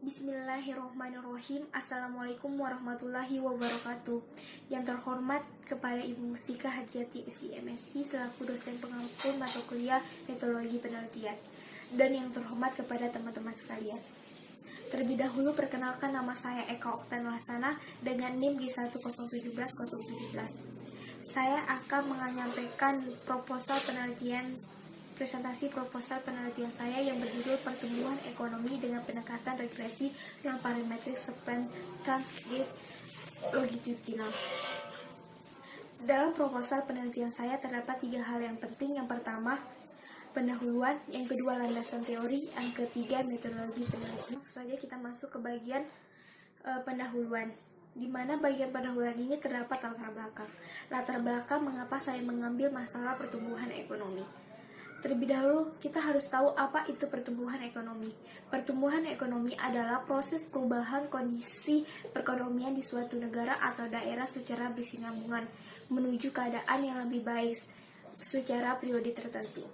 Bismillahirrohmanirrohim. Assalamualaikum warahmatullahi wabarakatuh. Yang terhormat kepada Ibu Mustika Hadiyati SIMSI selaku dosen pengampu mata kuliah metodologi penelitian, dan yang terhormat kepada teman-teman sekalian. Terlebih dahulu perkenalkan, nama saya Eka Oktan Laksana dengan NIM G1017017. Saya akan menyampaikan presentasi proposal penelitian saya yang berjudul Pertumbuhan Ekonomi dengan Pendekatan Regresi Non-Parametrik Spread Transgresif Longitudinal. Dalam proposal penelitian saya terdapat 3 hal yang penting. Yang pertama, pendahuluan, yang kedua landasan teori, yang ketiga metodologi penelitian. Langsung saja kita masuk ke bagian pendahuluan, di mana bagian pendahuluan ini terdapat latar belakang. Latar belakang mengapa saya mengambil masalah pertumbuhan ekonomi. Terlebih dahulu, kita harus tahu apa itu pertumbuhan ekonomi. Pertumbuhan ekonomi adalah proses perubahan kondisi perekonomian di suatu negara atau daerah secara bersinambungan menuju keadaan yang lebih baik secara periode tertentu.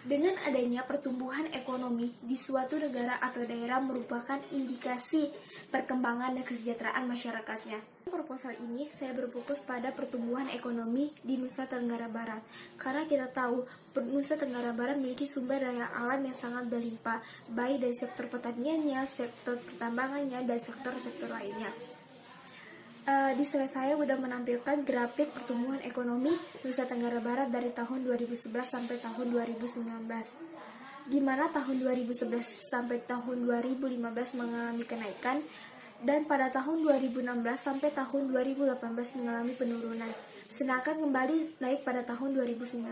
Dengan adanya pertumbuhan ekonomi di suatu negara atau daerah merupakan indikasi perkembangan dan kesejahteraan masyarakatnya. Proposal ini saya berfokus pada pertumbuhan ekonomi di Nusa Tenggara Barat, karena kita tahu Nusa Tenggara Barat memiliki sumber daya alam yang sangat berlimpah, baik dari sektor pertaniannya, sektor pertambangannya, dan sektor-sektor lainnya. Di slide saya sudah menampilkan grafik pertumbuhan ekonomi Nusa Tenggara Barat dari tahun 2011 sampai tahun 2019, di mana tahun 2011 sampai tahun 2015 mengalami kenaikan, dan pada tahun 2016 sampai tahun 2018 mengalami penurunan, sedangkan kembali naik pada tahun 2019.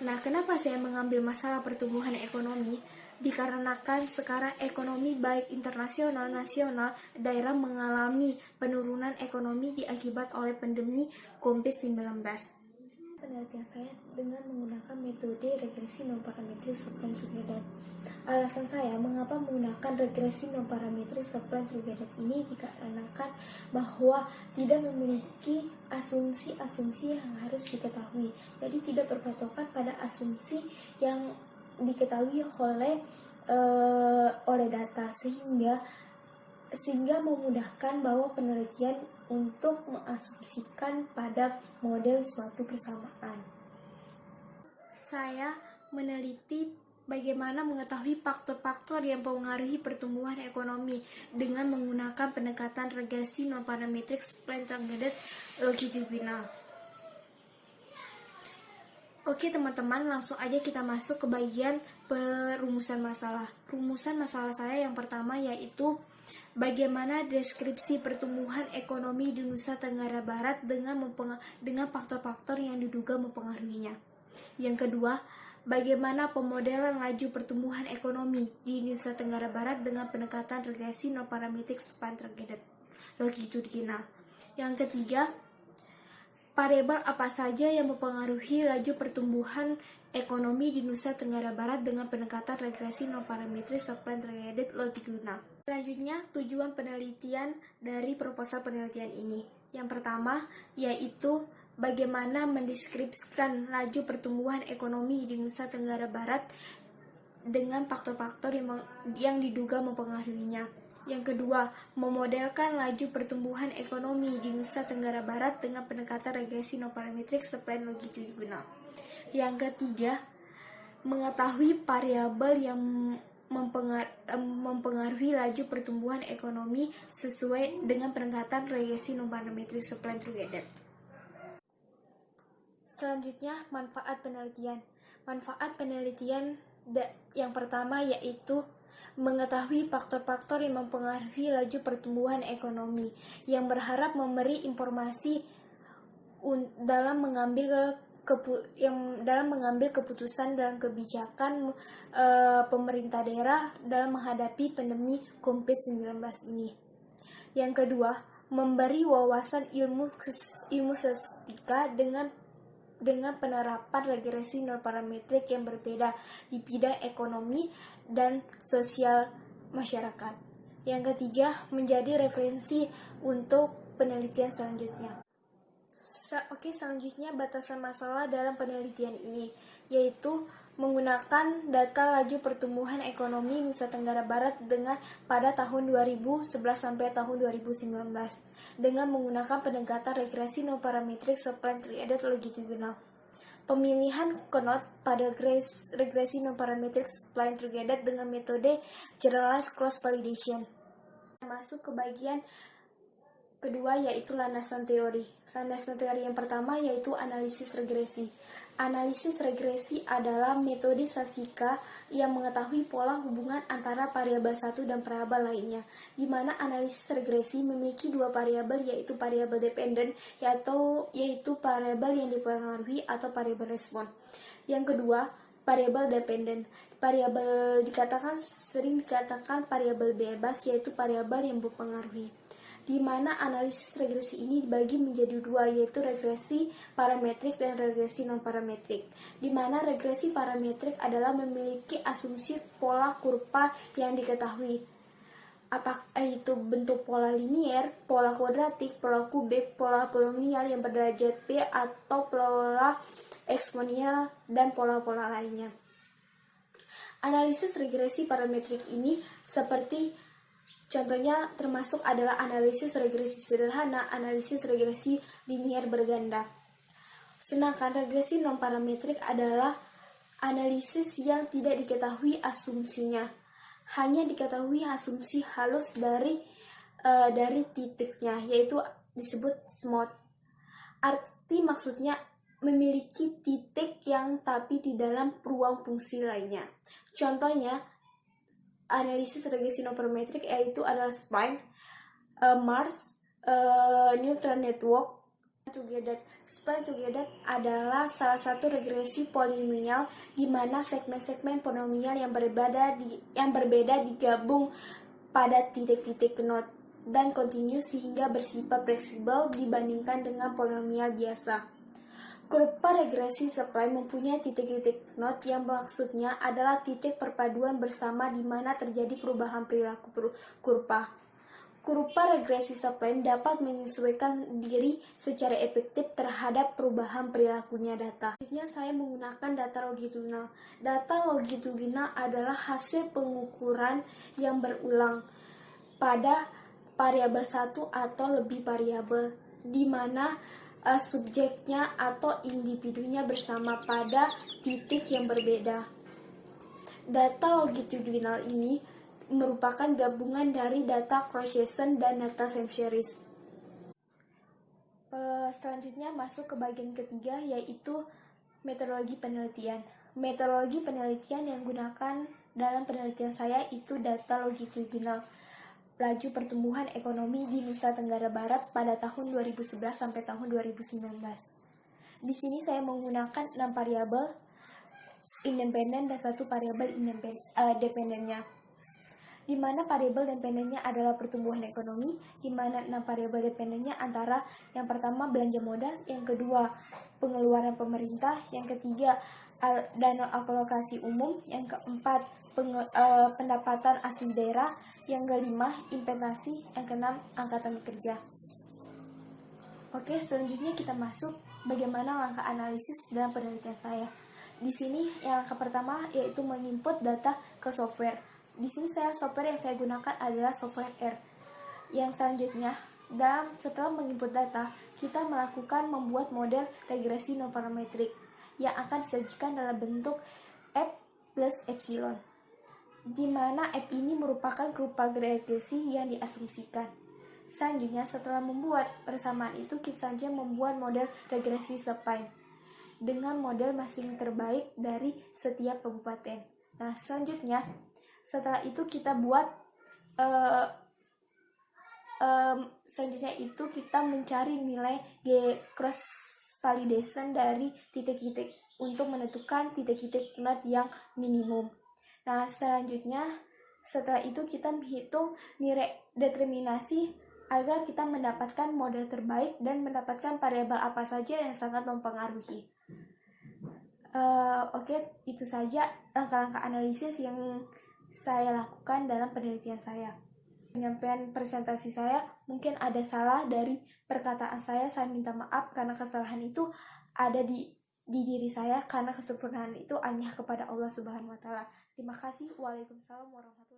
Nah, kenapa saya mengambil masalah pertumbuhan ekonomi? Dikarenakan sekarang ekonomi baik internasional, nasional, daerah mengalami penurunan ekonomi diakibat oleh pandemi COVID-19. Penelitian saya dengan menggunakan metode regresi non-parametrik Spread Together. Alasan saya mengapa menggunakan regresi non-parametrik Spread Together ini dikarenakan bahwa tidak memiliki asumsi-asumsi yang harus diketahui. Jadi tidak berpatokan pada asumsi yang diketahui oleh data, sehingga memudahkan bahwa penelitian untuk mengasumsikan pada model suatu persamaan. Saya meneliti bagaimana mengetahui faktor-faktor yang mempengaruhi pertumbuhan ekonomi dengan menggunakan pendekatan regresi non-parametrik Spread Longitudinal. Oke teman-teman, langsung aja kita masuk ke bagian perumusan masalah. Rumusan masalah saya yang pertama yaitu bagaimana deskripsi pertumbuhan ekonomi di Nusa Tenggara Barat dengan faktor-faktor yang diduga mempengaruhinya. Yang kedua, bagaimana pemodelan laju pertumbuhan ekonomi di Nusa Tenggara Barat dengan pendekatan regresi non-parametrik Spread Longitudinal. Yang ketiga, variabel apa saja yang mempengaruhi laju pertumbuhan ekonomi di Nusa Tenggara Barat dengan pendekatan regresi non-parametrik Spread Longitudinal. Selanjutnya, tujuan penelitian dari proposal penelitian ini. Yang pertama, yaitu bagaimana mendeskripsikan laju pertumbuhan ekonomi di Nusa Tenggara Barat dengan faktor-faktor yang diduga mempengaruhinya. Yang kedua, memodelkan laju pertumbuhan ekonomi di Nusa Tenggara Barat dengan pendekatan regresi non-parametrik Spread Longitudinal. Yang ketiga, mengetahui variabel yang mempengaruhi laju pertumbuhan ekonomi sesuai dengan pendekatan regresi non-parametrik Spread Together. Selanjutnya, manfaat penelitian. Manfaat penelitian yang pertama yaitu mengetahui faktor-faktor yang mempengaruhi laju pertumbuhan ekonomi, yang berharap memberi informasi dalam mengambil keputusan dalam kebijakan pemerintah daerah dalam menghadapi pandemi COVID-19 ini. Yang kedua, memberi wawasan ilmu statistika dengan penerapan regresi non-parametrik yang berbeda di bidang ekonomi dan sosial masyarakat. Yang ketiga, menjadi referensi untuk penelitian selanjutnya. Selanjutnya batasan masalah dalam penelitian ini, yaitu menggunakan data laju pertumbuhan ekonomi Nusa Tenggara Barat pada tahun 2011 sampai tahun 2019 dengan menggunakan pendekatan regresi non parametrik supply triaded longitudinal. Pemilihan knot pada regresi non parametrik supply triaded dengan metode generalized cross validation. Masuk ke bagian kedua, yaitu landasan teori. Landasan teori yang pertama yaitu analisis regresi. Analisis regresi adalah metode statistika yang mengetahui pola hubungan antara variabel satu dan variabel lainnya, di mana analisis regresi memiliki dua variabel, yaitu variabel dependen, yaitu variabel yang dipengaruhi atau variabel respon. Yang kedua, variabel dependen. Variabel sering dikatakan variabel bebas, yaitu variabel yang berpengaruhi, di mana analisis regresi ini dibagi menjadi dua, yaitu regresi parametrik dan regresi non-parametrik, di mana regresi parametrik adalah memiliki asumsi pola kurva yang diketahui, apakah itu bentuk pola linier, pola kuadratik, pola kubik, pola polinomial yang berderajat B, atau pola eksponensial, dan pola-pola lainnya. Analisis regresi parametrik ini seperti contohnya termasuk adalah analisis regresi sederhana, analisis regresi linier berganda. Sedangkan regresi non-parametrik adalah analisis yang tidak diketahui asumsinya, hanya diketahui asumsi halus dari titiknya, yaitu disebut smooth. Arti maksudnya memiliki titik yang tapi di dalam ruang fungsi lainnya. Contohnya analisis regresi non-parametrik yaitu adalah spline, Mars, neutral network, together. Spline together adalah salah satu regresi polinomial di mana segmen-segmen polinomial yang berbeda digabung pada titik-titik knot dan continuous sehingga bersifat fleksibel dibandingkan dengan polinomial biasa. Kurva regresi spline mempunyai titik-titik knot yang maksudnya adalah titik perpaduan bersama di mana terjadi perubahan perilaku kurva. Kurva regresi spline dapat menyesuaikan diri secara efektif terhadap perubahan perilakunya data. Selanjutnya saya menggunakan data longitudinal. Data longitudinal adalah hasil pengukuran yang berulang pada variabel satu atau lebih variabel, di mana subjeknya atau individunya bersama pada titik yang berbeda. Data longitudinal ini merupakan gabungan dari data cross-section dan data time series. Selanjutnya masuk ke bagian ketiga, yaitu metodologi penelitian. Metodologi penelitian yang digunakan dalam penelitian saya itu data longitudinal laju pertumbuhan ekonomi di Nusa Tenggara Barat pada tahun 2011 sampai tahun 2019. Di sini saya menggunakan 6 variabel independen dan 1 variabel dependennya. Di mana variabel dependennya adalah pertumbuhan ekonomi, di mana 6 variabel dependennya antara yang pertama belanja modal, yang kedua pengeluaran pemerintah, yang ketiga dana alokasi umum, yang keempat pendapatan asli daerah, yang kelima investasi, yang keenam angkatan kerja. Oke, selanjutnya kita masuk bagaimana langkah analisis dalam penelitian saya. Di sini yang langkah pertama yaitu menginput data ke software. Di sini software yang saya gunakan adalah software R. Yang selanjutnya, setelah menginput data, kita membuat model regresi non parametrik yang akan disajikan dalam bentuk F plus epsilon, di mana F ini merupakan kurva regresi yang diasumsikan. Selanjutnya, setelah membuat persamaan itu, kita saja membuat model regresi spline dengan model masing terbaik dari setiap kabupaten. Nah, selanjutnya, setelah itu kita buat kita mencari nilai cross validation dari titik-titik untuk menentukan titik-titik knot yang minimum. Nah, setelah itu kita menghitung nilai determinasi agar kita mendapatkan model terbaik dan mendapatkan variabel apa saja yang sangat mempengaruhi. Oke, itu saja langkah-langkah analisis yang saya lakukan dalam penelitian saya. Penyampaian presentasi saya mungkin ada salah dari perkataan saya minta maaf karena kesalahan itu ada di di diri saya, karena kesempurnaan itu hanya kepada Allah Subhanahu wa taala. Terima kasih. Waalaikumsalam warahmatullahi wabarakatuh.